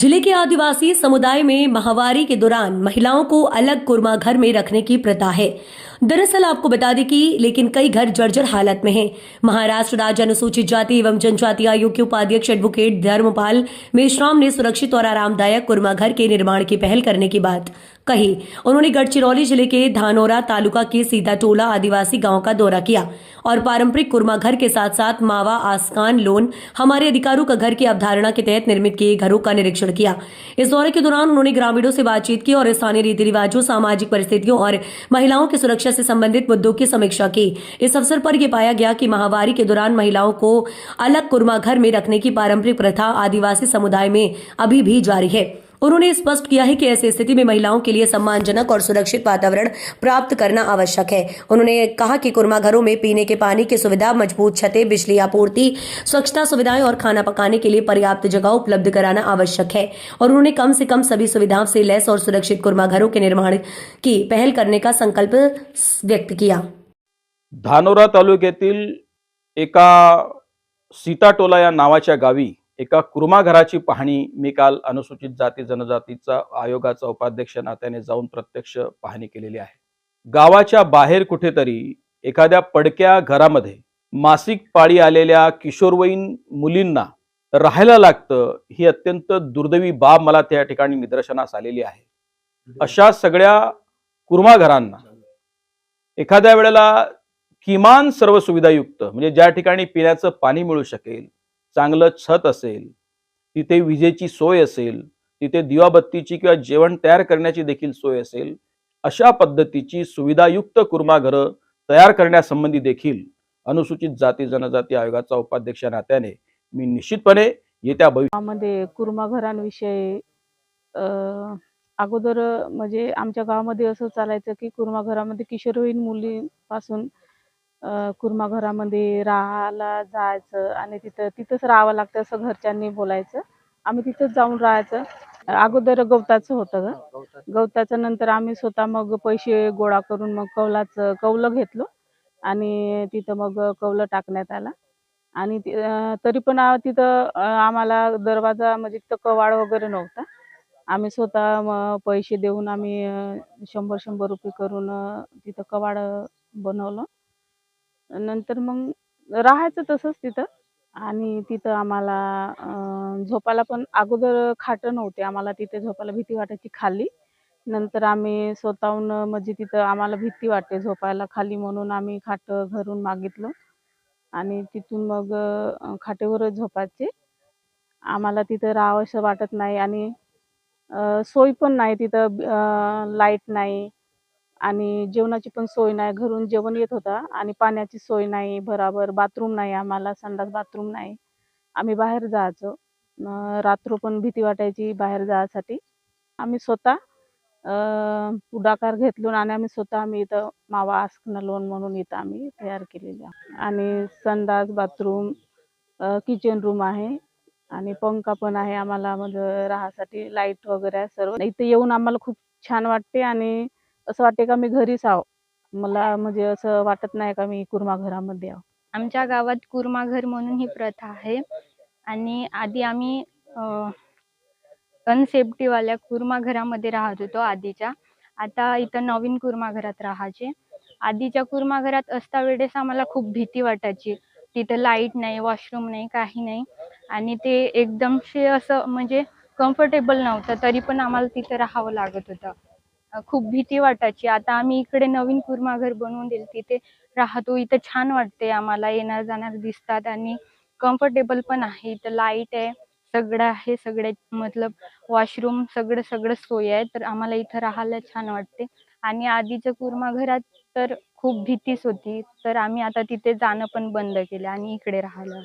जिले के आदिवासी समुदाय में माहवारी के दौरान महिलाओं को अलग कुरमा घर में रखने की प्रथा है। दरअसल आपको बता दें कि लेकिन कई घर जर्जर हालत में हैं। महाराष्ट्र राज्य अनुसूचित जाति एवं जनजाति आयोग के उपाध्यक्ष एडवोकेट धर्मपाल मेश्राम ने सुरक्षित और आरामदायक कुरमा घर के निर्माण की पहल करने की बात कही। उन्होंने गढ़चिरौली जिले के धानोरा तालुका के सीताटोला आदिवासी गांव का दौरा किया और पारंपरिक कुरमा घर के साथ साथ मावा आस्कान लोन हमारे अधिकारों का घर की अवधारणा के तहत निर्मित किए घरों का निरीक्षण किया। इस दौरे के दौरान उन्होंने ग्रामीणों से बातचीत की और स्थानीय रीति रिवाजों, सामाजिक परिस्थितियों और महिलाओं की सुरक्षा से संबंधित मुद्दों की समीक्षा की। इस अवसर पर यह पाया गया कि माहवारी के दौरान महिलाओं को अलग कुरमा घर में रखने की पारंपरिक प्रथा आदिवासी समुदाय में अभी भी जारी है। उन्होंने स्पष्ट किया है कि ऐसी स्थिति में महिलाओं के लिए सम्मानजनक और सुरक्षित वातावरण प्राप्त करना आवश्यक है। उन्होंने कहा कि कुरमा घरों में पीने के पानी की सुविधा, मजबूत छतें, बिजली आपूर्ति, स्वच्छता सुविधाएं और खाना पकाने के लिए पर्याप्त जगह उपलब्ध कराना आवश्यक है और उन्होंने कम से कम सभी सुविधाओं से लैस और सुरक्षित कुरमा घरों के निर्माण की पहल करने का संकल्प व्यक्त किया। धानोरा तालुक्यातील एका सीताटोला या नावाच्या गावी एका कुर्मा घराची पाहणी मी काल अनुसूचित जाती जनजातीचा आयोगाचा उपाध्यक्ष नात्याने जाऊन प्रत्यक्ष पाहणी केलेली आहे। गावाच्या बाहेर कुठेतरी एखाद्या पडक्या घरामध्ये मासिक पाळी आलेल्या किशोरवयीन मुलींना राहायला लागतं, ही अत्यंत दुर्दैवी बाब मला त्या ठिकाणी निदर्शनास आलेली आहे। अशा सगळ्या कुर्मा घरांना एखाद्या वेळेला किमान सर्व सुविधायुक्त म्हणजे ज्या ठिकाणी पिण्याचं पाणी मिळू शकेल, चांगलं छत असेल, तिथे विजेची सोय असेल, तिथे दिवाबत्तीची किंवा जेवण तयार करण्याची देखील सोय असेल, अशा पद्धतीची सुविधायुक्त कुर्मा घरं तयार करण्यासंबंधी देखील अनुसूचित जाती जनजाती आयोगाचा उपाध्यक्ष नात्याने मी निश्चितपणे येत्या गावामध्ये कुर्मा घरांविषयी अगोदर म्हणजे आमच्या गावामध्ये असं चालायचं की कुर्मा घरामध्ये किशोरवयीन मुलीपासून कुर्मा घरामध्ये राहायला जायचं आणि तिथंच राहावं लागतं असं घरच्यांनी बोलायचं। आम्ही तिथंच जाऊन राहायचं। अगोदर गवताचं होतं ग, गवताचं नंतर आम्ही स्वतः मग पैसे गोळा करून मग कौलं घेतलं आणि तिथं मग कौलं टाकण्यात आला आणि तरी पण तिथं आम्हाला दरवाजा म्हणजे तिथं कवाड वगैरे नव्हता। आम्ही स्वतः पैसे देऊन आम्ही 100-100 रुपये करून तिथं कवाड बनवलं। नंतर मग राहायचं तसंच तिथं आणि तिथं आम्हाला झोपायला पण अगोदर खाटं नव्हते, आम्हाला तिथे झोपायला भीती वाटायची खाली। नंतर आम्ही स्वतःहून म्हणजे तिथं आम्हाला भीती वाटते झोपायला खाली म्हणून आम्ही खाटं घरून मागितलं आणि तिथून मग खाटेवरच झोपायचे। आम्हाला तिथं राहावंसं वाटत नाही आणि सोय पण नाही तिथं, लाईट नाही आणि जेवणाची पण सोय नाही। घरून जेवण येत होता आणि पाण्याची सोय नाही बरोबर, बाथरूम नाही, आम्हाला संडास बाथरूम नाही। आम्ही बाहेर जायचो, रात्र पण भीती वाटायची बाहेर जायसाठी। आम्ही स्वतः पुढाकार घेतलो आणि आम्ही इथं मावा आस्कान लोन म्हणून इथं आम्ही तयार केलेली आहे आणि संडास बाथरूम, किचन रूम आहे आणि पंखा पण आहे आम्हाला, म्हणजे राहासाठी लाईट वगैरे सर्व। इथे येऊन आम्हाला खूप छान वाटते आणि असं वाटते का मी घरीच आहो। मला म्हणजे असं वाटत नाही का मी कुर्मा घरामध्ये आहो। आमच्या गावात कुर्मा घर म्हणून ही प्रथा आहे आणि आधी आम्ही अनसेफ्टीवाल्या कुर्मा घरामध्ये राहत होतो आधीच्या। आता इथं नवीन कुर्मा घरात राहायचे। आधीच्या कुर्मा घरात असता वेळेस आम्हाला खूप भीती वाटायची। तिथं लाईट नाही, वॉशरूम नाही, काही नाही आणि ते एकदमसे असं म्हणजे कम्फर्टेबल नव्हतं, तरी पण आम्हाला तिथं राहावं लागत होतं। खूप भीती वाटायची। आता आम्ही इकडे नवीन कुर्मा घर बनवून दिलं, तिथे राहतो। इथं छान वाटते आम्हाला, येणार जाणार दिसतात आणि कम्फर्टेबल पण आहे। इथं लाईट आहे, सगळं आहे, सगळे मतलब वॉशरूम सगळं सोय आहे, तर आम्हाला इथं राहायला छान वाटते। आणि आधीच्या कुर्मा घरात तर खूप भीतीच होती, तर आम्ही आता तिथे जाणं पण बंद केलं आणि इकडे राहायला